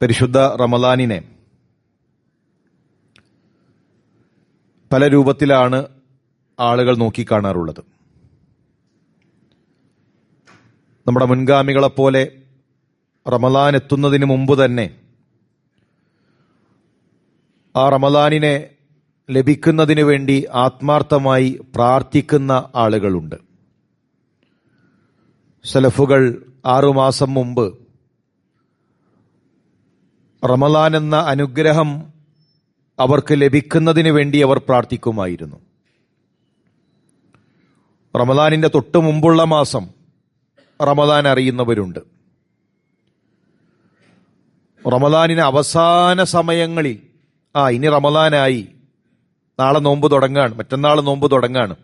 പരിശുദ്ധ റമദാനിനെ പല രൂപത്തിലാണ് ആളുകൾ നോക്കിക്കാണാറുള്ളത്. നമ്മുടെ മുൻഗാമികളെപ്പോലെ റമദാൻ എത്തുന്നതിന് മുമ്പ് തന്നെ ആ റമദാനിനെ ലഭിക്കുന്നതിന് വേണ്ടി ആത്മാർത്ഥമായി പ്രാർത്ഥിക്കുന്ന ആളുകളുണ്ട്. സലഫുകൾ 6 മാസം മുമ്പ് റമദാൻ എന്ന അനുഗ്രഹം അവർക്ക് ലഭിക്കുന്നതിന് വേണ്ടി അവർ പ്രാർത്ഥിക്കുമായിരുന്നു. റമദാനിന്റെ തൊട്ട് മുമ്പുള്ള മാസം റമദാൻ അറിയുന്നവരുണ്ട്. റമദാനിന് അവസാന സമയങ്ങളിൽ ഇനി റമദാനായി, നാളെ നോമ്പ് തുടങ്ങാണ്, മറ്റന്നാൾ നോമ്പ് തുടങ്ങാണ്,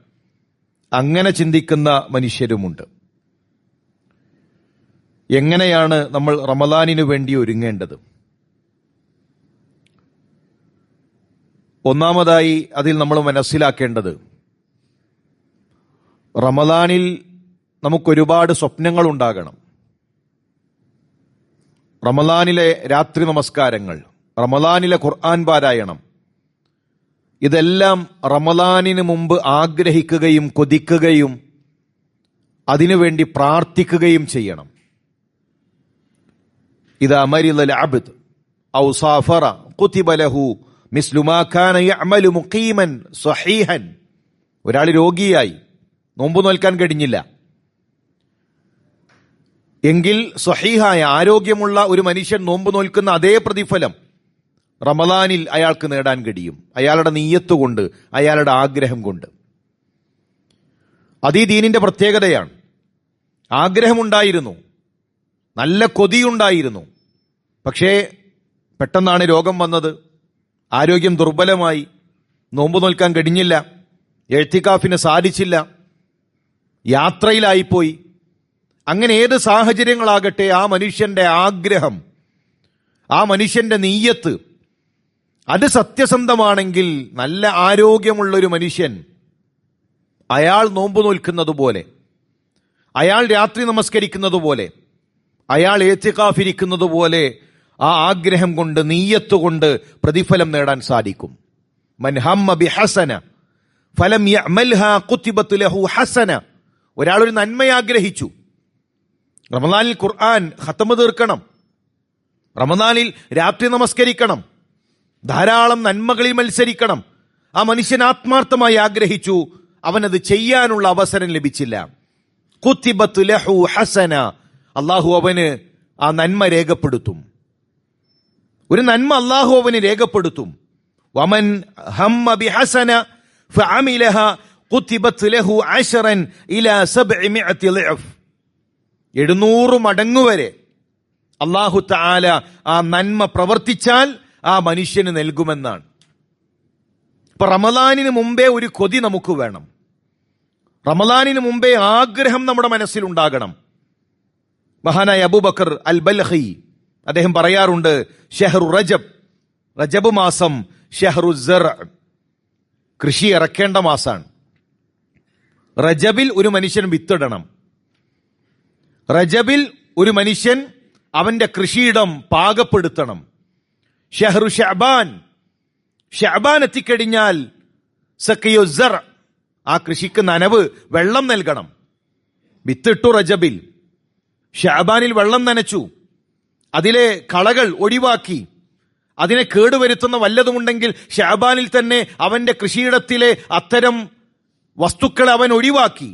അങ്ങനെ ചിന്തിക്കുന്ന മനുഷ്യരുമുണ്ട്. എങ്ങനെയാണ് നമ്മൾ റമദാനിനു വേണ്ടി ഒരുങ്ങേണ്ടത്? ഒന്നാമതായി അതിൽ നമ്മൾ മനസ്സിലാക്കേണ്ടത്, റമദാനിൽ നമുക്കൊരുപാട് സ്വപ്നങ്ങൾ ഉണ്ടാകണം. റമദാനിലെ രാത്രി നമസ്കാരങ്ങൾ, റമദാനിലെ ഖുർആൻ പാരായണം, ഇതെല്ലാം റമദാനിന് മുമ്പ് ആഗ്രഹിക്കുകയും കൊതിക്കുകയും അതിനുവേണ്ടി പ്രാർത്ഥിക്കുകയും ചെയ്യണം. ഇദാ മരിദൽ അബ്ദ് ഔ സാഫറ കുതിബ ലഹു മിസ്ലു മാ കാന യഅമലു മുഖീമൻ സ്വഹീഹൻ. ഒരാൾ രോഗിയായി, നോമ്പ് നോൽക്കാൻ കഴിഞ്ഞില്ല എങ്കിൽ സ്വഹീഹായ ആരോഗ്യമുള്ള ഒരു മനുഷ്യൻ നോമ്പ് നോൽക്കുന്ന അതേ പ്രതിഫലം റമദാനിൽ അയാൾക്ക് നേടാൻ കഴിയും, അയാളുടെ നീയത്ത് കൊണ്ട്, അയാളുടെ ആഗ്രഹം കൊണ്ട്. അത് ഈ ദീനിന്റെ പ്രത്യേകതയാണ്. ആഗ്രഹമുണ്ടായിരുന്നു, നല്ല കൊതിയുണ്ടായിരുന്നു, പക്ഷേ പെട്ടെന്നാണ് രോഗം വന്നത്, ആരോഗ്യം ദുർബലമായി, നോമ്പ് നോൽക്കാൻ കഴിഞ്ഞില്ല, എഴ്തികാഫിന് സാധിച്ചില്ല, യാത്രയിലായിപ്പോയി. അങ്ങനെ ഏത് സാഹചര്യങ്ങളാകട്ടെ, ആ മനുഷ്യന്റെ ആഗ്രഹം, ആ മനുഷ്യന്റെ നീയത്ത് അത് സത്യസന്ധമാണെങ്കിൽ, നല്ല ആരോഗ്യമുള്ളൊരു മനുഷ്യൻ അയാൾ നോമ്പ് നോൽക്കുന്നത് പോലെ, അയാൾ രാത്രി നമസ്കരിക്കുന്നത് പോലെ, അയാൾ എഴ്തികാഫിരിക്കുന്നത് പോലെ ആ ആഗ്രഹം കൊണ്ട്, നീയത്ത് കൊണ്ട് പ്രതിഫലം നേടാൻ സാധിക്കും. മൻ ഹമ്മ ബിഹസന ഫലം യഅമൽഹാ കുതിബത് ലഹു ഹസന. ഒരാളൊരു നന്മ ആഗ്രഹിച്ചു, റമദാനിൽ ഖുർആൻ ഖത്മ് തീർക്കണം, റമദാനിൽ രാത്രി നമസ്കരിക്കണം, ധാരാളം നന്മകളിൽ മത്സരിക്കണം. ആ മനുഷ്യൻ ആത്മാർത്ഥമായി ആഗ്രഹിച്ചു, അവനത് ചെയ്യാനുള്ള അവസരം ലഭിച്ചില്ല. കുതിബത് ലഹു ഹസന, അള്ളാഹു അവന് ആ നന്മ രേഖപ്പെടുത്തും. ഒരു നന്മ അള്ളാഹു അവന് രേഖപ്പെടുത്തും. വമൻ ഹമ്മ ബിഹസന ഫഅമിലഹ കുതിബത് ലഹു അശറൻ ഇലാ 700 ളിഅഫ്. 700 മടങ്ങ് വരെ അള്ളാഹു തആല ആ നന്മ പ്രവർത്തിച്ചാൽ ആ മനുഷ്യന് നൽകുമെന്നാണ്. ഇപ്പൊ റമദാനിന് മുമ്പേ ഒരു കൊതി നമുക്ക് വേണം. റമദാനിന് മുമ്പേ ആഗ്രഹം നമ്മുടെ മനസ്സിലുണ്ടാകണം. മഹാനായ അബൂബക്കർ അൽ ബൽഖി അദ്ദേഹം പറയാറുണ്ട്, ഷഹ്റു റജബ്, റജബ് മാസം ഷഹ്റു സർ, കൃഷി ഇറക്കേണ്ട മാസാണ്. റജബിൽ ഒരു മനുഷ്യൻ വിത്തിടണം. റജബിൽ ഒരു മനുഷ്യൻ അവന്റെ കൃഷിയിടം പാകപ്പെടുത്തണം. ഷഹ്റു ഷഅബാൻ, ഷഅബാൻ എത്തിക്കഴിഞ്ഞാൽ സഖിയു സർ, ആ കൃഷിക്ക് നനവ്, വെള്ളം നൽകണം. വിത്തിട്ടു റജബിൽ, ഷഅബാനിൽ വെള്ളം നനച്ചു, അതിലെ കളകൾ ഒഴിവാക്കി, അതിനെ കേടുവരുത്തുന്ന വല്ലതുമുണ്ടെങ്കിൽ ഷഅബാനിൽ തന്നെ അവന്റെ കൃഷിയിടത്തിലെ അത്തരം വസ്തുക്കളെ അവൻ ഒഴിവാക്കി.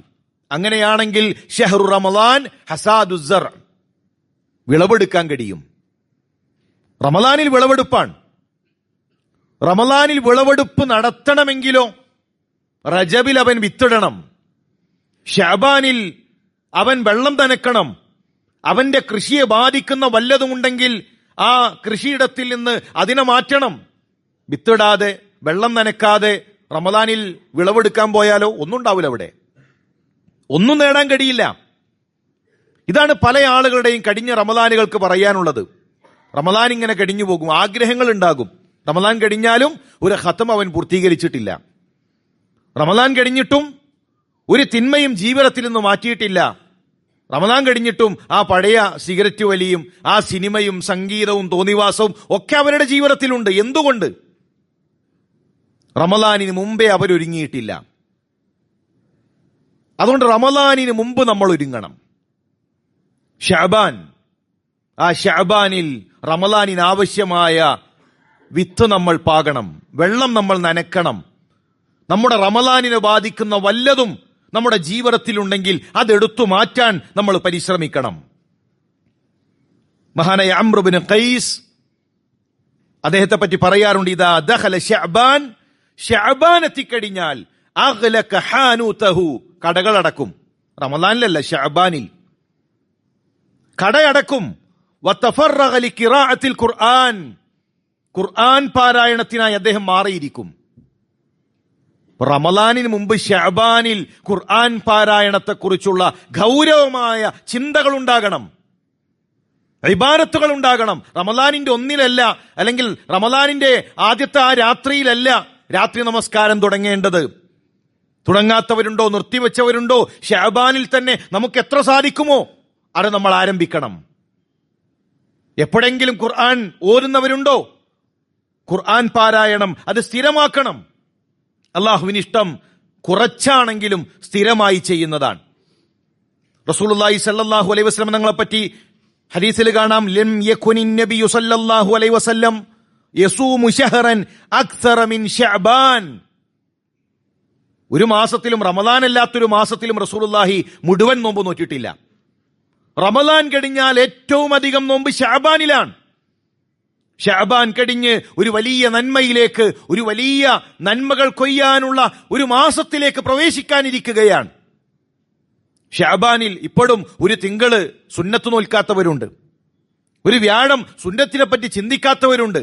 അങ്ങനെയാണെങ്കിൽ ഷഹ്റു റമദാൻ ഹസാദു സർ, വിളവെടുക്കാൻ കഴിയും. റമദാനിൽ വിളവെടുപ്പാണ്. റമദാനിൽ വിളവെടുപ്പ് നടത്തണമെങ്കിലോ റജബിൽ അവൻ വിത്തിടണം, ഷഅബാനിൽ അവൻ വെള്ളം നനക്കണം. അവന്റെ കൃഷിയെ ബാധിക്കുന്ന വല്ലതുമുണ്ടെങ്കിൽ ആ കൃഷിയിടത്തിൽ നിന്ന് അതിനെ മാറ്റണം. വിത്തിടാതെ, വെള്ളം നനക്കാതെ റമദാനിൽ വിളവെടുക്കാൻ പോയാലോ ഒന്നും ഉണ്ടാവില്ല, അവിടെ ഒന്നും നേടാൻ കഴിയില്ല. ഇതാണ് പല ആളുകളുടെയും കഴിഞ്ഞ റമദാനുകൾക്ക് പറയാനുള്ളത്. റമദാൻ ഇങ്ങനെ കഴിഞ്ഞു പോകും, ആഗ്രഹങ്ങൾ ഉണ്ടാകും. റമദാൻ കഴിഞ്ഞാലും ഒരു ഖത്ം അവൻ പൂർത്തീകരിച്ചിട്ടില്ല. റമദാൻ കഴിഞ്ഞിട്ടും ഒരു തിന്മയും ജീവിതത്തിൽ നിന്ന് മാറ്റിയിട്ടില്ല. റമദാൻ കഴിഞ്ഞിട്ടും ആ പഴയ സിഗരറ്റ് വലിയും ആ സിനിമയും സംഗീതവും തോന്നിവാസവും ഒക്കെ അവരുടെ ജീവിതത്തിലുണ്ട്. എന്തുകൊണ്ട്? റമദാനിന് മുമ്പേ അവരൊരുങ്ങിയിട്ടില്ല. അതുകൊണ്ട് റമദാനിന് മുമ്പ് നമ്മൾ ഒരുങ്ങണം. ഷഅബാൻ, ആ ഷഅബാനിൽ റമദാനിന് ആവശ്യമായ വിത്ത് നമ്മൾ പാകണം, വെള്ളം നമ്മൾ നനക്കണം. നമ്മുടെ റമദാനിനെ ബാധിക്കുന്ന വല്ലതും നമ്മുടെ ജീവിതത്തിലുണ്ടെങ്കിൽ അതെടുത്തു മാറ്റാൻ നമ്മൾ പരിശ്രമിക്കണം. മഹാനായ അംർ ഇബ്നു ഖൈസ് അദ്ദേഹത്തെ പറ്റി പറയാറുണ്ട്, ഇദാ ദഖല ശഅബാൻ, ശഅബാൻ എത്തിക്കഴിഞ്ഞാൽ അഗ്ലക ഹാനൂതഹു, കടകളടക്കും. റമദാനിലല്ല, ശഅബാനിൽ കടയടക്കും. വതഫറഗ ലിഖിറാഅത്തിൽ ഖുർആൻ, ഖുർആൻ പാരായണത്തിനായി അദ്ദേഹം മാറിയിരിക്കും. റമദാനിന് മുമ്പ് ശഅബാനിൽ ഖുർആൻ പാരായണത്തെക്കുറിച്ചുള്ള ഗൗരവമായ ചിന്തകൾ ഉണ്ടാകണം, ഇബാദത്തുകൾ ഉണ്ടാകണം. റമദാനിന്റെ ഒന്നിലല്ല, അല്ലെങ്കിൽ റമദാനിന്റെ ആദ്യത്തെ ആ രാത്രിയിലല്ല രാത്രി നമസ്കാരം തുടങ്ങേണ്ടത്. തുടങ്ങാത്തവരുണ്ടോ, നിർത്തിവെച്ചവരുണ്ടോ? ശഅബാനിൽ തന്നെ നമുക്ക് എത്ര സാധിക്കുമോ അത് നമ്മൾ ആരംഭിക്കണം. എപ്പോഴെങ്കിലും ഖുർആൻ ഓരുന്നവരുണ്ടോ? ഖുർആൻ പാരായണം അത് സ്ഥിരമാക്കണം. അള്ളാഹുവിന് ഇഷ്ടം കുറച്ചാണെങ്കിലും സ്ഥിരമായി ചെയ്യുന്നതാണ്. റസൂലുള്ളാഹി സ്വല്ലല്ലാഹു അലൈഹി വസല്ലം തങ്ങളെ പറ്റി ഹദീസിൽ കാണാം, ലം യകുനിൻ നബിയു സ്വല്ലല്ലാഹു അലൈഹി വസല്ലം യസൂമു ശഹറൻ അക്സറ മിൻ ശഅബാൻ. ഒരു മാസത്തിലും, റമദാൻ അല്ലാത്തൊരു മാസത്തിലും റസൂലുള്ളാഹി മുഴുവൻ നോമ്പ് നോറ്റിട്ടില്ല. റമദാൻ കഴിഞ്ഞാൽ ഏറ്റവും അധികം നോമ്പ് ശഅബാനിലാണ്. ശഅബാൻ കഴിഞ്ഞ് ഒരു വലിയ നന്മയിലേക്ക്, ഒരു വലിയ നന്മകൾ കൊയ്യാനുള്ള ഒരു മാസത്തിലേക്ക് പ്രവേശിക്കാനിരിക്കുകയാണ്. ശഅബാനിൽ ഇപ്പോഴും ഒരു തിങ്കള് സുന്നത്ത് നോൽക്കാത്തവരുണ്ട്, ഒരു വ്യാഴം സുന്നത്തിനെ പറ്റി ചിന്തിക്കാത്തവരുണ്ട്.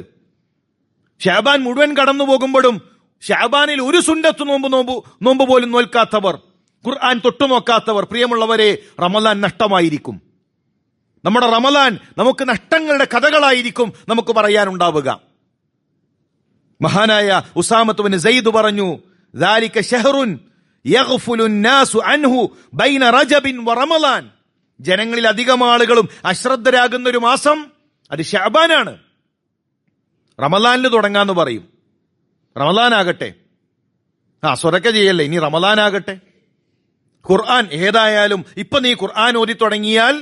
ശഅബാൻ മുഴുവൻ കടന്നു പോകുമ്പോഴും ശഅബാനിൽ ഒരു സുന്നത്ത് നോമ്പ് പോലും നോൽക്കാത്തവർ, ഖുർആൻ തൊട്ടുനോക്കാത്തവർ, പ്രിയമുള്ളവരെ, റമദാൻ നഷ്ടമായിരിക്കും. നമ്മുടെ റമദാൻ നമുക്ക് നഷ്ടങ്ങളുടെ കഥകളായിരിക്കും നമുക്ക് പറയാനുണ്ടാവുക. മഹാനായ ഉസാമത്ത് ബിൻ സയ്യിദ് പറഞ്ഞു, ദാലിക ശഹറുൻ യഗ്ഫുലു നാസു അൻഹു ബൈന റജബിൻ വ റമദാൻ. ജനങ്ങളിൽ അധികം ആളുകളും അശ്രദ്ധരാകുന്ന ഒരു മാസം അത് ശഅബാനാണ്. റമദാനിൽ തുടങ്ങാന്ന് പറയും. റമദാനാകട്ടെ, സ്വതക്ക ചെയ്യല്ലേ, ഇനി റമദാനാകട്ടെ. ഖുർആൻ ഏതായാലും ഇപ്പൊ നീ ഖുർആൻ ഓതി തുടങ്ങിയാൽ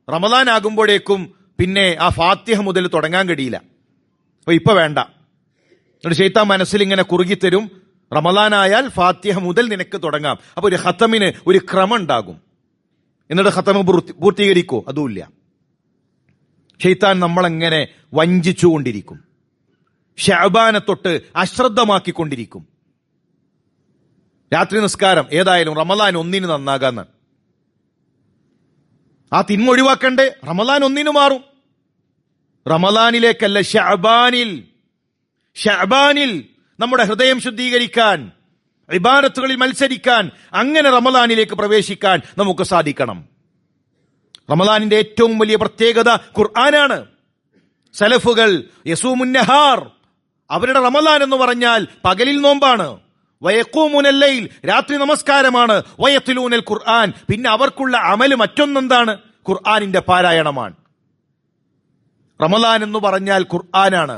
റമദാൻ ആകുമ്പോഴേക്കും പിന്നെ ആ ഫാത്തിഹ മുതൽ തുടങ്ങാൻ കഴിയില്ല. അപ്പൊ ഇപ്പൊ വേണ്ട. എന്നിട്ട് ശൈത്താൻ മനസ്സിൽ ഇങ്ങനെ കുറുകിത്തരും, റമദാനായാൽ ഫാത്തിഹ മുതൽ നിനക്ക് തുടങ്ങാം. അപ്പൊ ഒരു ഖത്തമിന് ഒരു ക്രമം ഉണ്ടാകും. എന്നിട്ട് ഖത്തമ് പൂർത്തീകരിക്കോ? അതുമില്ല. ശൈത്താൻ നമ്മളെങ്ങനെ വഞ്ചിച്ചുകൊണ്ടിരിക്കും, ശഅബാനെ തൊട്ട് അശ്രദ്ധമാക്കിക്കൊണ്ടിരിക്കും. രാത്രി നിസ്കാരം ഏതായാലും റമദാൻ 1 നന്നാകാന്ന്. ആ തിന്മ ഒഴിവാക്കണ്ടേ? റമദാൻ 1 മാറും. റമദാനിലേക്കല്ല, ശഅബാനിൽ നമ്മുടെ ഹൃദയം ശുദ്ധീകരിക്കാൻ, ഇബാദത്തുകളിൽ മത്സരിക്കാൻ, അങ്ങനെ റമദാനിലേക്ക് പ്രവേശിക്കാൻ നമുക്ക് സാധിക്കണം. റമദാനിന്റെ ഏറ്റവും വലിയ പ്രത്യേകത ഖുർആനാണ്. സലഫുകൾ യസൂമുൻ നഹാർ, അവരുടെ റമദാൻ എന്ന് പറഞ്ഞാൽ പകലിൽ നോമ്പാണ്. വയഖൂമുനൽ ലൈൽ, രാത്രി നമസ്കാരമാണ്. വയത്ലൂനൽ ഖുർആൻ, പിന്നെ അവർക്കുള്ള അമല് മറ്റൊന്നെന്താണ്? ഖുർആനിന്റെ പാരായണമാണ്. റമദാൻ എന്ന് പറഞ്ഞാൽ ഖുർആനാണ്.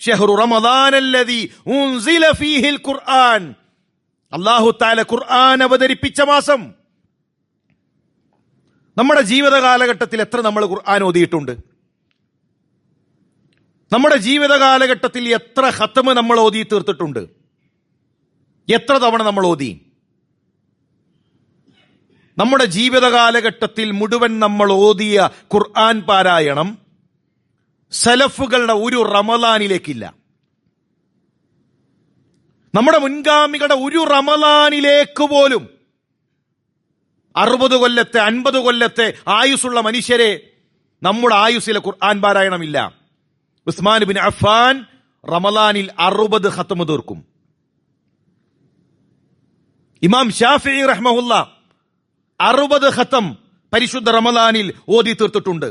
ഷഹ്റു റമദാനല്ലദീ ഉൻസില ഫീഹിൽ ഖുർആൻ, അല്ലാഹു തആല ഖുർആൻ അവതരിപ്പിച്ച മാസം. നമ്മുടെ ജീവിത കാലഘട്ടത്തിൽ എത്ര നമ്മൾ ഖുർആൻ ഓതിയിട്ടുണ്ട്? നമ്മുടെ ജീവിത കാലഘട്ടത്തിൽ എത്ര ഖത്മ് നമ്മൾ ഓതി തീർത്തിട്ടുണ്ട്? എത്ര തവണ നമ്മൾ ഓതി? നമ്മുടെ ജീവിത കാലഘട്ടത്തിൽ മുഴുവൻ നമ്മൾ ഓതിയ ഖുർആൻ പാരായണം സലഫുകളുടെ ഒരു റമദാനിലേക്കില്ല. നമ്മുടെ മുൻഗാമികളുടെ ഒരു റമദാനിലേക്ക് പോലും 60 കൊല്ലത്തെ 50 കൊല്ലത്തെ ആയുസ്സുള്ള മനുഷ്യരെ നമ്മുടെ ആയുസ്സിലെ ഖുർആൻ പാരായണമില്ല. ഉസ്മാൻ ബിൻ അഫ്ഫാൻ റമദാനിൽ 60 ഖത്മ് തീർക്കും. ഇമാം ഷാഫിഈ റഹ്മഹുല്ല 60 ഖത്തം പരിശുദ്ധ റമദാനിൽ ഓതി തീർത്തിട്ടുണ്ട്.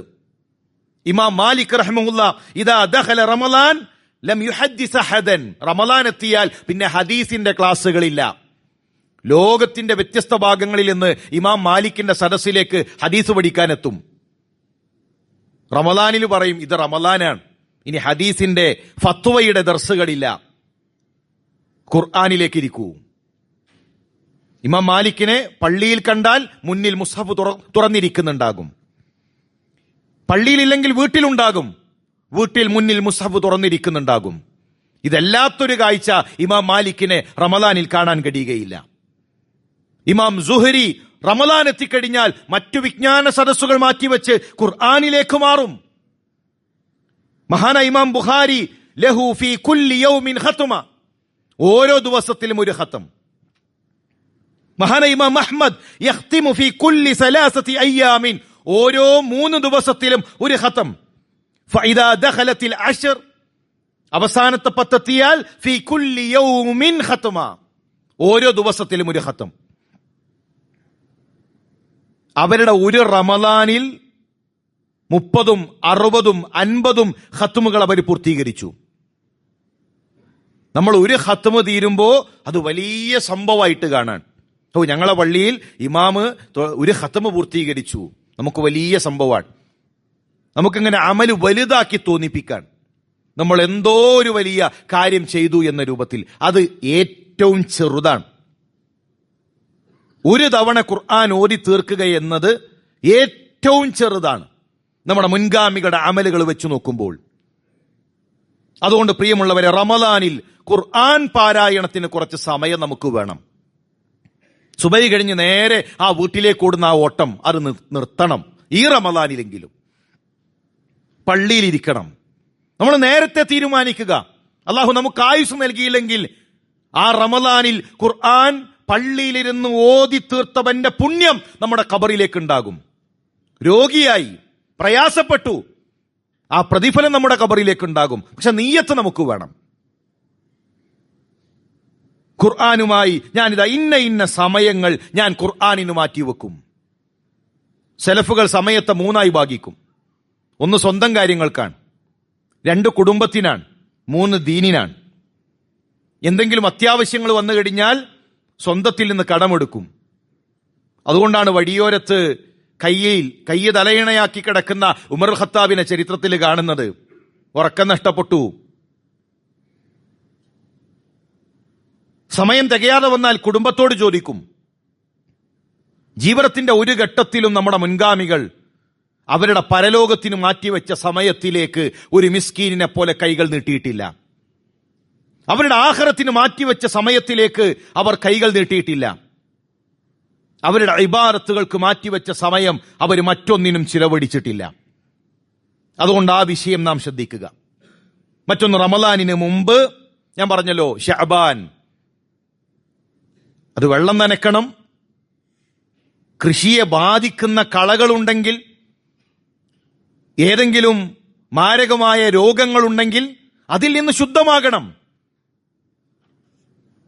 ഇമാം മാലിക് റഹ്മഹുല്ല ഇദാ ദഖല റമദാൻ ലം യുഹദ്ദിസ് അഹദൻ, റമദാൻ എത്തിയാൽ പിന്നെ ഹദീസിന്റെ ക്ലാസ്സുകളില്ല. ലോകത്തിന്റെ വ്യത്യസ്ത ഭാഗങ്ങളിൽ നിന്ന് ഇമാം മാലിക്കിന്റെ സദസ്സിലേക്ക് ഹദീസ് പഠിക്കാനെത്തും. റമദാനിൽ പറയും ഇത് റമദാനാണ്, ഇനി ഹദീസിന്റെ ഫത്വയുടെ ദർസുകളില്ല, ഖുർആനിലേക്ക് ഇരിക്കൂ. ഇമാം മാലിക്കിനെ പള്ളിയിൽ കണ്ടാൽ മുന്നിൽ മുസ്ഹഫ് തുറന്നിരിക്കുന്നുണ്ടാകും. പള്ളിയിലില്ലെങ്കിൽ വീട്ടിലുണ്ടാകും, വീട്ടിൽ മുന്നിൽ മുസ്ഹഫ് തുറന്നിരിക്കുന്നുണ്ടാകും. ഇതല്ലാത്തൊരു കാഴ്ച ഇമാം മാലിക്കിനെ റമദാനിൽ കാണാൻ കഴിയുകയില്ല. ഇമാം സുഹരി റമദാൻ എത്തിക്കഴിഞ്ഞാൽ മറ്റു വിജ്ഞാന സദസ്സുകൾ മാറ്റിവെച്ച് ഖുർആനിലേക്ക് മാറും. മഹാന ഇമാം ബുഖാരി ലഹു ഫീ കുല്ലി യൗമിൻ ഖത്മ, ഓരോ ദിവസത്തിലും ഒരു ഖത്ം. മഹാന ഇമാം അഹ്മദ് യഖ്തിമു ഫീ കുല്ലി സലാസതി അയ്യാമിൻ, ഓരോ 3 ദിവസത്തിലും ഒരു ഖത്ം. ഫഇദാ ദഖലത്തിൽ അശ്ർ, അവസാനത്തെ 10 എത്തിയാൽ ഫീ കുല്ലി യൗമിൻ ഖത്മ, ഓരോ ദിവസത്തിലും ഒരു ഖത്ം. അവരുടെ ഒരു റമദാനിൽ 30, 60, 50 ഖത്മുകൾ അവർ പൂർത്തീകരിച്ചു. നമ്മൾ ഒരു ഖത്മ് തീരുമ്പോ അത് വലിയ സംഭവമായിട്ട് കാണാൻ, ഞങ്ങളെ പള്ളിയിൽ ഇമാമ് ഒരു ഖത്മ് പൂർത്തീകരിച്ചു, നമുക്ക് വലിയ സംഭവമാണ്. നമുക്കിങ്ങനെ അമല് വലുതാക്കി തോന്നിപ്പിക്കാൻ, നമ്മൾ എന്തോ ഒരു വലിയ കാര്യം ചെയ്തു എന്ന രൂപത്തിൽ. അത് ഏറ്റവും ചെറുതാണ്. ഒരു തവണ ഖുർആൻ ഓതി തീർക്കുക എന്നത് ഏറ്റവും ചെറുതാണ് നമ്മുടെ മുൻഗാമികളുടെ അമലുകൾ വെച്ച് നോക്കുമ്പോൾ. അതുകൊണ്ട് പ്രിയമുള്ളവരെ, റമദാനിൽ ഖുർആൻ പാരായണത്തിന് കുറച്ച് സമയം നമുക്ക് വേണം. സുബഹി കഴിഞ്ഞ് നേരെ ആ വീട്ടിലേക്ക് ഓടുന്ന ആ ഓട്ടം അത് നിർത്തണം. ഈ റമദാനിലെങ്കിലും പള്ളിയിലിരിക്കണം. നമ്മൾ നേരത്തെ തീരുമാനിക്കുക. അള്ളാഹു നമുക്ക് ആയുസ് നൽകിയില്ലെങ്കിൽ ആ റമദാനിൽ ഖുർആൻ പള്ളിയിലിരുന്ന് ഓതി തീർത്തവന്റെ പുണ്യം നമ്മുടെ ഖബറിലേക്ക് ഉണ്ടാകും. രോഗിയായി പ്രയാസപ്പെട്ടു, ആ പ്രതിഫലം നമ്മുടെ ഖബറിലേക്ക് ഉണ്ടാകും. പക്ഷെ നീയത്ത് നമുക്ക് വേണം. ഖുർആനുമായി ഞാനിതാ ഇന്ന സമയങ്ങൾ ഞാൻ ഖുർആനിന് മാറ്റിവെക്കും. സലഫുകൾ സമയത്തെ 3 ഭാഗിക്കും. 1 സ്വന്തം കാര്യങ്ങൾക്കാണ്, 2 കുടുംബത്തിനാണ്, 3 ദീനിനാണ്. എന്തെങ്കിലും അത്യാവശ്യങ്ങൾ വന്നു കഴിഞ്ഞാൽ സ്വന്തത്തിൽ നിന്ന് കടമെടുക്കും. അതുകൊണ്ടാണ് വഴിയോരത്ത് കയ്യ് തലയിണയാക്കി കിടക്കുന്ന ഉമർ ഖത്താബിനെ ചരിത്രത്തിൽ കാണുന്നത്. ഉറക്കം നഷ്ടപ്പെട്ടു, സമയം തികയാതെ വന്നാൽ കുടുംബത്തോട് ചോദിക്കും. ജീവിതത്തിന്റെ ഒരു ഘട്ടത്തിലും നമ്മുടെ മുൻഗാമികൾ അവരുടെ പരലോകത്തിന് മാറ്റിവെച്ച സമയത്തിലേക്ക് ഒരു മിസ്കീനിനെ പോലെ കൈകൾ നീട്ടിയിട്ടില്ല. അവരുടെ ആഖിറത്തിന് മാറ്റിവെച്ച സമയത്തിലേക്ക് അവർ കൈകൾ നീട്ടിയിട്ടില്ല. അവരുടെ ഇബാദത്തുകൾക്ക് മാറ്റിവെച്ച സമയം അവർ മറ്റൊന്നിനും ചിലവഴിച്ചിട്ടില്ല. അതുകൊണ്ട് ആ വിഷയം നാം ശ്രദ്ധിക്കുക. മറ്റൊന്ന്, റമദാനിന് മുമ്പ് ഞാൻ പറഞ്ഞല്ലോ, ശഅബാൻ, അത് വെള്ളം നനയ്ക്കണം. കൃഷിയെ ബാധിക്കുന്ന കളകളുണ്ടെങ്കിൽ, ഏതെങ്കിലും മാരകമായ രോഗങ്ങളുണ്ടെങ്കിൽ അതിൽ നിന്ന് ശുദ്ധമാകണം.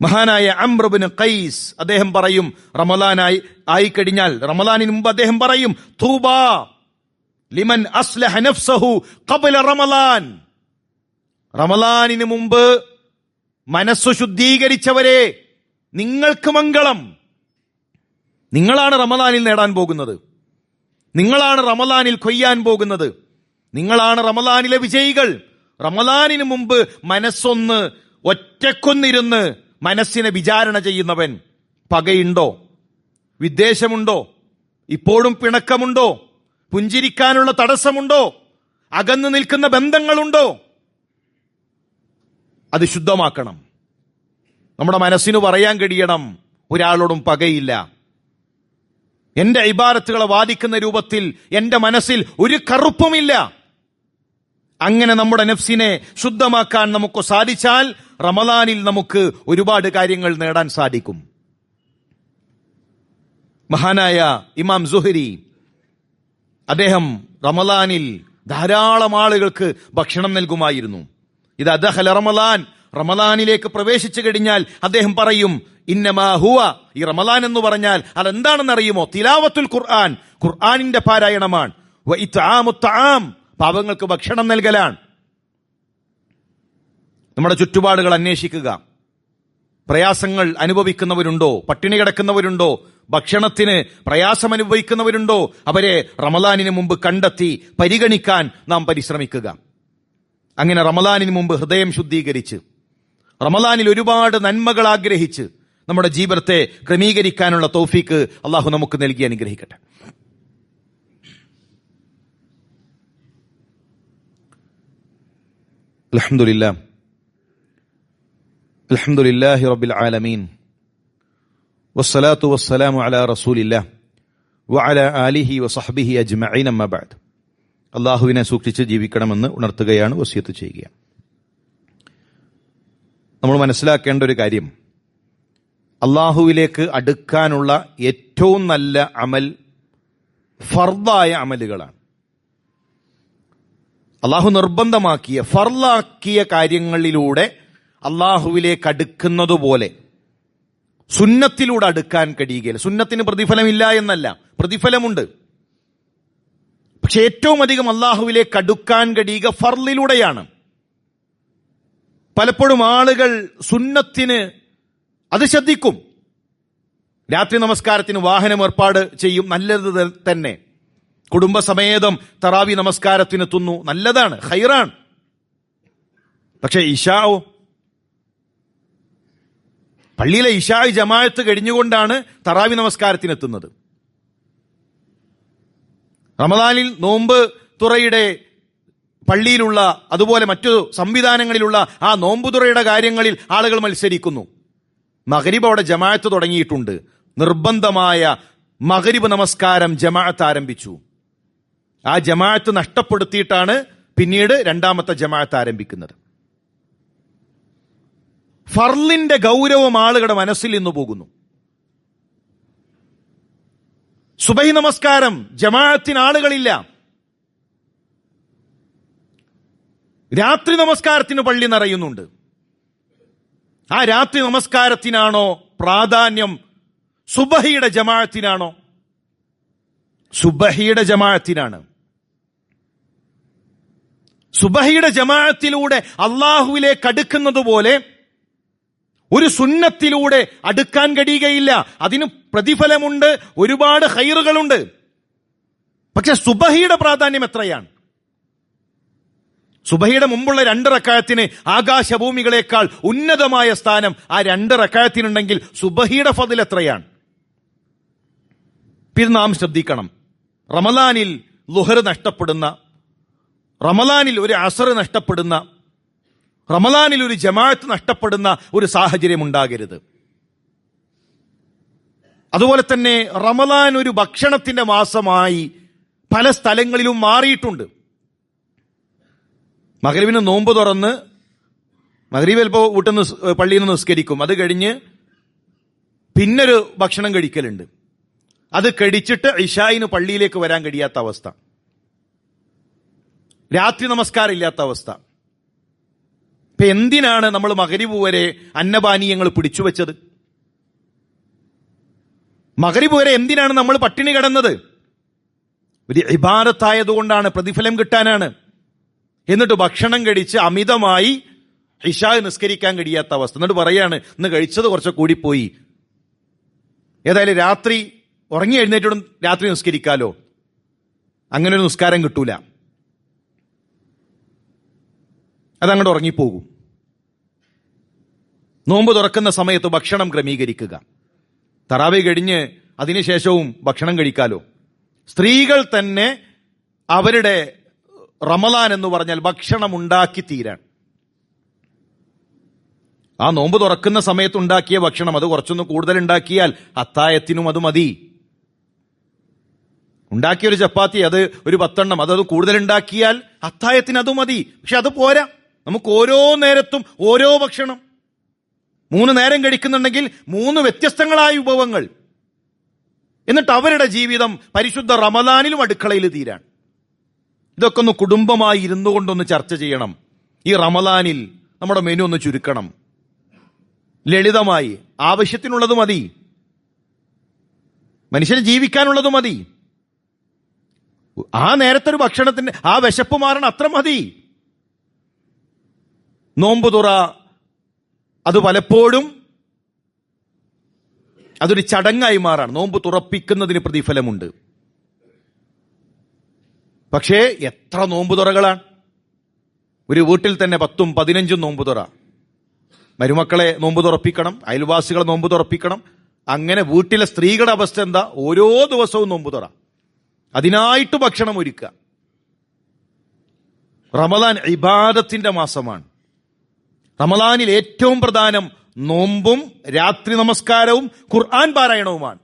മഹാനായ അംർ ഇബ്നു ഖൈസ് അദ്ദേഹം പറയും, റമദാനായി ആയിക്കഴിഞ്ഞാൽ, റമദാനിന് മുമ്പ് അദ്ദേഹം പറയും, തൂബാ ലിമൻ അസ്ലഹ നഫ്സഹു ഖബ്ല റമദാൻ. റമദാനിന് മുമ്പ് മനസ്സു ശുദ്ധീകരിച്ചവരെ, നിങ്ങൾക്ക് മംഗളം. നിങ്ങളാണ് റമദാനിൽ നേടാൻ പോകുന്നത്, നിങ്ങളാണ് റമദാനിൽ കൊയ്യാൻ പോകുന്നത്, നിങ്ങളാണ് റമദാനിലെ വിജയികൾ. റമദാനിന് മുമ്പ് മനസ്സൊന്ന് ഒറ്റക്കൊന്നിരുന്ന് മനസ്സിനെ വിചാരണ ചെയ്യുന്നവൻ, പകയുണ്ടോ, വിദ്വേഷമുണ്ടോ, ഇപ്പോഴും പിണക്കമുണ്ടോ, പുഞ്ചിരിക്കാനുള്ള തടസ്സമുണ്ടോ, അകന്നു നിൽക്കുന്ന ബന്ധങ്ങളുണ്ടോ, അത് ശുദ്ധമാക്കണം. നമ്മുടെ മനസ്സിന് പറയാൻ കഴിയണം, ഒരാളോടും പകയില്ല. എന്റെ ഇബാദത്തുകളെ ബാധിക്കുന്ന രൂപത്തിൽ എന്റെ മനസ്സിൽ ഒരു കറുപ്പുമില്ല. അങ്ങനെ നമ്മുടെ നഫ്സിനെ ശുദ്ധമാക്കാൻ നമുക്ക് സാധിച്ചാൽ റമദാനിൽ നമുക്ക് ഒരുപാട് കാര്യങ്ങൾ നേടാൻ സാധിക്കും. മഹാനായ ഇമാം സുഹരി അദ്ദേഹം റമദാനിൽ ധാരാളം ആളുകൾക്ക് ഭക്ഷണം നൽകുമായിരുന്നു. ഇത് ദഖല റമദാൻ, റമദാനിലേക്ക് പ്രവേശിച്ചു കഴിഞ്ഞാൽ അദ്ദേഹം പറയും, ഇന്നമാ ഹുവ, ഈ റമദാൻ എന്ന് പറഞ്ഞാൽ അതെന്താണെന്ന് അറിയുമോ? തിലാവത്തുൽ ഖുർആൻ, ഖുർആനിന്റെ പാരായണമാണ്. വ ഇത്ആമുത് തആം, പാവങ്ങൾക്ക് ഭക്ഷണം നൽകലാണ്. നമ്മുടെ ചുറ്റുപാടുകൾ അന്വേഷിക്കുക. പ്രയാസങ്ങൾ അനുഭവിക്കുന്നവരുണ്ടോ, പട്ടിണി കിടക്കുന്നവരുണ്ടോ, ഭക്ഷണത്തിന് പ്രയാസം അനുഭവിക്കുന്നവരുണ്ടോ, അവരെ റമദാനിന് മുമ്പ് കണ്ടെത്തി പരിഗണിക്കാൻ നാം പരിശ്രമിക്കുക. അങ്ങനെ റമദാനിന് മുമ്പ് ഹൃദയം ശുദ്ധീകരിച്ച് റമദാനിൽ ഒരുപാട് നന്മകൾ ആഗ്രഹിച്ച് നമ്മുടെ ജീവിതത്തെ ക്രമീകരിക്കാനുള്ള തൗഫീക്ക് അള്ളാഹു നമുക്ക് നൽകി അനുഗ്രഹിക്കട്ടെ. അൽഹംദുലില്ലാഹി റബ്ബിൽ ആലമീൻ വസ്സലാത്തു വസ്സലാമു അലാ റസൂലില്ലാഹ് വഅലാ ആലിഹി വസഹ്ബിഹി അജ്മഈൻ അമ്മാ ബഅദ്. അള്ളാഹുവിനെ സൂക്ഷിച്ച് ജീവിക്കണമെന്ന് ഉണർത്തുകയാണ്, വസിയത്ത് ചെയ്യുകയാണ്. നമ്മൾ മനസ്സിലാക്കേണ്ട ഒരു കാര്യം, അള്ളാഹുവിലേക്ക് അടുക്കാനുള്ള ഏറ്റവും നല്ല അമൽ ഫർദായ അമലുകളാണ്. അള്ളാഹു നിർബന്ധമാക്കിയ ഫർളാക്കിയ കാര്യങ്ങളിലൂടെ അള്ളാഹുവിലേക്ക് അടുക്കുന്നത് പോലെ സുന്നത്തിലൂടെ അടുക്കാൻ കഴിയുകയില്ല. സുന്നത്തിന് പ്രതിഫലമില്ല എന്നല്ല, പ്രതിഫലമുണ്ട്. പക്ഷെ ഏറ്റവും അധികം അള്ളാഹുവിലേക്ക് അടുക്കാൻ കഴിയുക ഫർളിലൂടെയാണ്. പലപ്പോഴും ആളുകൾ സുന്നത്തിന് അത് ശ്രദ്ധിക്കും. രാത്രി നമസ്കാരത്തിന് വാഹനം ഏർപ്പാട് ചെയ്യും, നല്ലത് തന്നെ. കുടുംബസമേതം തറാവി നമസ്കാരത്തിനെത്തുന്നു, നല്ലതാണ്, ഖൈറാണ്. പക്ഷെ ഇശാവോ, പള്ളിയിലെ ഇശാഇ ജമാഅത്ത് കഴിഞ്ഞുകൊണ്ടാണ് തറാവി നമസ്കാരത്തിനെത്തുന്നത്. റമദാനിൽ നോമ്പ് തുറയുടെ പള്ളിയിലുള്ള അതുപോലെ മറ്റു സംവിധാനങ്ങളിലുള്ള ആ നോമ്പുതുറയുടെ കാര്യങ്ങളിൽ ആളുകൾ മത്സരിക്കുന്നു. മഗ്രിബ് അവിടെ ജമാഅത്ത് തുടങ്ങിയിട്ടുണ്ട്. നിർബന്ധമായ മഗ്രിബ് നമസ്കാരം ജമാഅത്ത് ആരംഭിച്ചു. ആ ജമാഅത്ത് നഷ്ടപ്പെടുത്തിയിട്ടാണ് പിന്നീട് രണ്ടാമത്തെ ജമാഅത്ത് ആരംഭിക്കുന്നത്. ഫർളിന്റെ ഗൗരവം ആളുകളുടെ മനസ്സിൽ നിന്ന് പോകുന്നു. സുബഹി നമസ്കാരം ജമാഅത്തിന് ആളുകളില്ല. രാത്രി നമസ്കാരത്തിന് പള്ളി നിറയുന്നുണ്ട്. ആ രാത്രി നമസ്കാരത്തിനാണോ പ്രാധാന്യം, സുബഹിയുടെ ജമാഅത്തിനാണോ? സുബഹിയുടെ ജമാഅത്തിനാണ്. സുബഹിയുടെ ജമാഅത്തിലൂടെ അള്ളാഹുവിലേക്ക് അടുക്കുന്നത് പോലെ ഒരു സുന്നത്തിലൂടെ അടുക്കാൻ കഴിയുകയില്ല. അതിന് പ്രതിഫലമുണ്ട്, ഒരുപാട് ഖൈറുകളുണ്ട്. പക്ഷെ സുബഹിയുടെ പ്രാധാന്യം എത്രയാണ്? സുബഹിയുടെ മുമ്പുള്ള 2 റക്അത്തിന് ആകാശഭൂമികളെക്കാൾ ഉന്നതമായ സ്ഥാനം ആ 2 റക്അത്തിനുണ്ടെങ്കിൽ സുബഹിയുടെ ഫضിൽ എത്രയാണ്? ഇത് നാം ശ്രദ്ധിക്കണം. റമദാനിൽ ളുഹർ നഷ്ടപ്പെടുന്ന, റമദാനിൽ ഒരു അസർ നഷ്ടപ്പെടുന്ന, റമദാനിൽ ഒരു ജമാഅത്ത് നഷ്ടപ്പെടുന്ന ഒരു സാഹചര്യം ഉണ്ടാകരുത്. അതുപോലെ തന്നെ റമദാൻ ഒരു ഭക്ഷണത്തിന്റെ മാസമായി പല സ്ഥലങ്ങളിലും മാറിയിട്ടുണ്ട്. മഗ്രിബിന് നോമ്പ് തുറന്ന് മഗ്രിബ് ചിലപ്പോൾ വീട്ടിൽ നിന്ന് പള്ളിയിൽ നിന്ന് നിസ്കരിക്കും. അത് കഴിഞ്ഞ് പിന്നൊരു ഭക്ഷണം കഴിക്കലുണ്ട്. അത് കഴിച്ചിട്ട് ഇശായിന് പള്ളിയിലേക്ക് വരാൻ കഴിയാത്ത അവസ്ഥ, രാത്രി നമസ്കാരം ഇല്ലാത്ത അവസ്ഥ. ഇപ്പൊ എന്തിനാണ് നമ്മൾ മഗ്രിബ് വരെ അന്നപാനീയങ്ങൾ പിടിച്ചു വെച്ചത്? മഗ്രിബ് വരെ എന്തിനാണ് നമ്മൾ പട്ടിണി കിടന്നത്? ഒരു ഇബാദത്തായതുകൊണ്ടാണ്, പ്രതിഫലം കിട്ടാനാണ്. എന്നിട്ട് ഭക്ഷണം കഴിച്ച് അമിതമായി ഇശാ നിസ്കരിക്കാൻ കഴിയാത്ത അവസ്ഥ. എന്നിട്ട് പറയാണ്, ഇന്ന് കഴിച്ചത് കുറച്ച് കൂടിപ്പോയി, ഏതായാലും രാത്രി ഉറങ്ങി എഴുന്നേറ്റും രാത്രി നിസ്കരിക്കാലോ. അങ്ങനെ ഒരു നിസ്കാരം കിട്ടൂല, അതങ്ങോട്ട് ഉറങ്ങിപ്പോകും. നോമ്പ് തുറക്കുന്ന സമയത്ത് ഭക്ഷണം ക്രമീകരിക്കുക. തറാവി കഴിഞ്ഞ് അതിനുശേഷവും ഭക്ഷണം കഴിക്കാലോ. സ്ത്രീകൾ തന്നെ അവരുടെ റമദാൻ എന്ന് പറഞ്ഞാൽ ഭക്ഷണം ഉണ്ടാക്കി തീരാൻ, ആ നോമ്പ് തുറക്കുന്ന സമയത്ത് ഉണ്ടാക്കിയ ഭക്ഷണം അത് കുറച്ചൊന്ന് കൂടുതൽ ഉണ്ടാക്കിയാൽ അത്തായത്തിനും അത് മതി. ഉണ്ടാക്കിയൊരു ചപ്പാത്തി അത് ഒരു 10 എണ്ണം അത് കൂടുതൽ ഉണ്ടാക്കിയാൽ അത്തായത്തിന് അത് മതി. പക്ഷെ അത് പോരാ, നമുക്ക് ഓരോ നേരത്തും ഓരോ ഭക്ഷണം. 3 നേരം കഴിക്കുന്നുണ്ടെങ്കിൽ 3 വ്യത്യസ്തങ്ങളായ വിഭവങ്ങൾ. എന്നിട്ട് അവരുടെ ജീവിതം പരിശുദ്ധ റമദാനിലും അടുക്കളയിൽ തീരാൻ. ഇതൊക്കെ ഒന്ന് കുടുംബമായി ഇരുന്നു കൊണ്ടൊന്ന് ചർച്ച ചെയ്യണം. ഈ റമദാനിൽ നമ്മുടെ മെനു ഒന്ന് ചുരുക്കണം. ലളിതമായി ആവശ്യത്തിനുള്ളത് മതി, മനുഷ്യന് ജീവിക്കാനുള്ളത് മതി. ആ നേരത്തെ ഒരു ഭക്ഷണത്തിന്റെ ആ വിശപ്പ് മാറണം, അത്ര മതി. നോമ്പ് തുറ അത് പലപ്പോഴും അതൊരു ചടങ്ങായി മാറാണ്. നോമ്പ് തുറപ്പിക്കുന്നതിന് പ്രതിഫലമുണ്ട്. പക്ഷേ എത്ര നോമ്പ് തുറകളാണ് ഒരു വീട്ടിൽ തന്നെ 10ഉം 15ഉം നോമ്പ് തുറ. മരുമക്കളെ നോമ്പ് തുറപ്പിക്കണം, അയൽവാസികളെ നോമ്പ് തുറപ്പിക്കണം. അങ്ങനെ വീട്ടിലെ സ്ത്രീകളുടെ അവസ്ഥ എന്താ? ഓരോ ദിവസവും നോമ്പ് തുറ, അതിനായിട്ട് ഭക്ഷണം ഒരുക്കുക. റമദാൻ ഇബാദത്തിന്റെ മാസമാണ്. റമദാനിൽ ഏറ്റവും പ്രധാനം നോമ്പും രാത്രി നമസ്കാരവും ഖുർആൻ പാരായണവുമാണ്.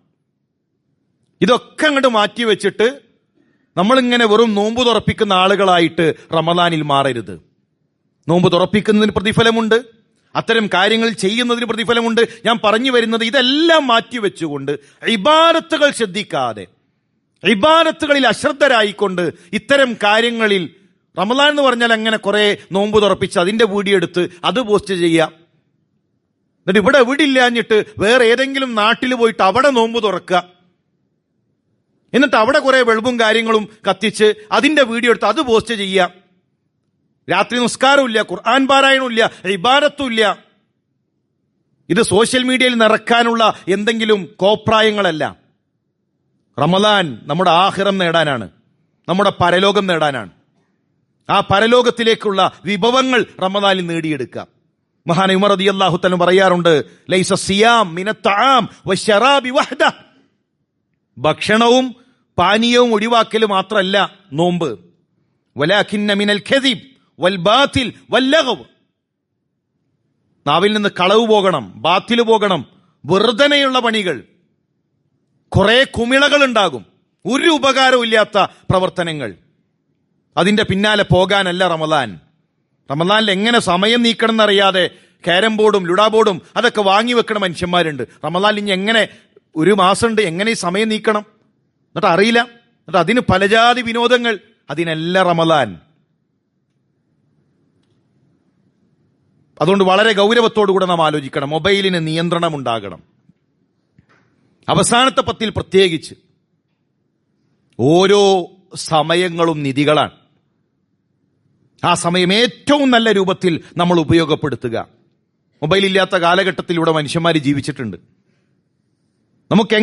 ഇതൊക്കെ അങ്ങോട്ട് മാറ്റിവെച്ചിട്ട് നമ്മളിങ്ങനെ വെറും നോമ്പ് തുറപ്പിക്കുന്ന ആളുകളായിട്ട് റമദാനിൽ മാറരുത്. നോമ്പ് തുറപ്പിക്കുന്നതിന് പ്രതിഫലമുണ്ട്, അത്തരം കാര്യങ്ങൾ ചെയ്യുന്നതിന് പ്രതിഫലമുണ്ട്. ഞാൻ പറഞ്ഞു വരുന്നത് ഇതെല്ലാം മാറ്റിവെച്ചുകൊണ്ട് ഇബാദത്തുകൾ ശ്രദ്ധിക്കാതെ, ഇബാദത്തുകളിൽ അശ്രദ്ധരായിക്കൊണ്ട് ഇത്തരം കാര്യങ്ങളിൽ, റമദാൻ എന്ന് പറഞ്ഞാൽ അങ്ങനെ കുറെ നോമ്പ് തുറപ്പിച്ച് അതിന്റെ വീഡിയോ എടുത്ത് അത് പോസ്റ്റ് ചെയ്യുക, എന്നിട്ട് ഇവിടെ വീടില്ലാഞ്ഞിട്ട് വേറെ ഏതെങ്കിലും നാട്ടിൽ പോയിട്ട് അവിടെ നോമ്പ് തുറക്കുക, എന്നിട്ട് അവിടെ കുറെ വെളുപ്പും കാര്യങ്ങളും കത്തിച്ച് അതിന്റെ വീഡിയോ എടുത്ത് അത് പോസ്റ്റ് ചെയ്യുക. രാത്രി നിസ്കാരമില്ല, ഖുർആൻ പാരായണമില്ല, ഇബാദത്തുമില്ല. ഇത് സോഷ്യൽ മീഡിയയിൽ നിറക്കാനുള്ള എന്തെങ്കിലും കോപ്രായങ്ങളല്ല. റമദാൻ നമ്മുടെ ആഖിറം നേടാനാണ്, നമ്മുടെ പരലോകം നേടാനാണ്. ആ പരലോകത്തിലേക്കുള്ള വിഭവങ്ങൾ റമദാനിൽ നേടിയെടുക്കാം. മഹാന ഉമർ റളിയല്ലാഹു തആല പറയാറുണ്ട്, ലൈസ സിയാം മിനത് തആം വശറാബി വഹദ. ഭക്ഷണവും പാനീയവും ഒഴിവാക്കൽ മാത്രമല്ല നോമ്പ്. വലാകിന്ന മിനൽ കദിബ് വൽ ബാതിൽ വൽ ലഗ്വ്. നാവിൽ നിന്ന് കളവ് പോകണം, ബാത്തിൽ പോകണം, വെറുതനെയുള്ള പണികൾ, കുറെ കുമിളകൾ ഉണ്ടാകും, ഒരു ഉപകാരവും ഇല്ലാത്ത പ്രവർത്തനങ്ങൾ. അതിന്റെ പിന്നാലെ പോകാനല്ല റമദാൻ. റമദാനിൽ എങ്ങനെ സമയം നീക്കണം എന്നറിയാതെ ക്യാരം ബോർഡും ലുഡാ ബോർഡും അതൊക്കെ വാങ്ങി വെക്കണ മനുഷ്യന്മാരുണ്ട്. റമദാനിൽ ഇനി എങ്ങനെ, ഒരു മാസമുണ്ട്, എങ്ങനെ ഈ സമയം നീക്കണം എന്നിട്ട് അറിയില്ല. എന്നിട്ട് അതിന് പലജാതി വിനോദങ്ങൾ, അതിനല്ല റമദാൻ. അതുകൊണ്ട് വളരെ ഗൗരവത്തോടുകൂടെ നാം ആലോചിക്കണം. മൊബൈലിന് നിയന്ത്രണം ഉണ്ടാകണം. അവസാനത്തെ 10 പ്രത്യേകിച്ച് ഓരോ സമയങ്ങളും നിധികളാണ്. ആ സമയം ഏറ്റവും നല്ല രൂപത്തിൽ നമ്മൾ ഉപയോഗപ്പെടുത്തുക. മൊബൈൽ ഇല്ലാത്ത കാലഘട്ടത്തിലൂടെ മനുഷ്യന്മാർ ജീവിച്ചിട്ടുണ്ട്. നമുക്ക്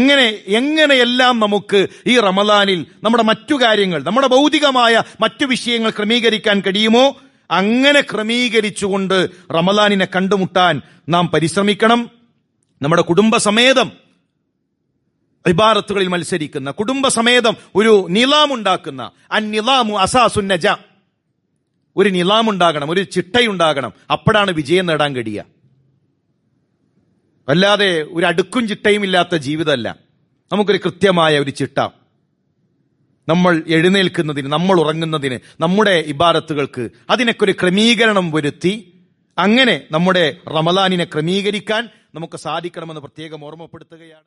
എങ്ങനെയെല്ലാം നമുക്ക് ഈ റമദാനിൽ നമ്മുടെ മറ്റു കാര്യങ്ങൾ, നമ്മുടെ ഭൗതികമായ മറ്റു വിഷയങ്ങൾ ക്രമീകരിക്കാൻ കഴിയുമോ അങ്ങനെ ക്രമീകരിച്ചുകൊണ്ട് റമദാനിനെ കണ്ടുമുട്ടാൻ നാം പരിശ്രമിക്കണം. നമ്മുടെ കുടുംബസമേതം ഇബാദത്തുകളിൽ മത്സരിക്കുന്ന, കുടുംബസമേതം ഒരു നിലാം ഉണ്ടാക്കുന്ന, അന്നിലാമു അസാസുൻ നജ, ഒരു നിലാം ഉണ്ടാകണം, ഒരു ചിട്ടയുണ്ടാകണം. അപ്പോഴാണ് വിജയം നേടാൻ കഴിയുക. അല്ലാതെ ഒരു അടുക്കും ചിട്ടയും ഇല്ലാത്ത ജീവിതമല്ല. നമുക്കൊരു കൃത്യമായ ഒരു ചിട്ട, നമ്മൾ എഴുന്നേൽക്കുന്നതിന്, നമ്മൾ ഉറങ്ങുന്നതിന്, നമ്മുടെ ഇബാദത്തുകൾക്ക് അതിനൊക്കെ ഒരു ക്രമീകരണം വരുത്തി അങ്ങനെ നമ്മുടെ റമദാനിനെ ക്രമീകരിക്കാൻ നമുക്ക് സാധിക്കണമെന്ന് പ്രത്യേകം ഓർമ്മപ്പെടുത്തുകയാണ്.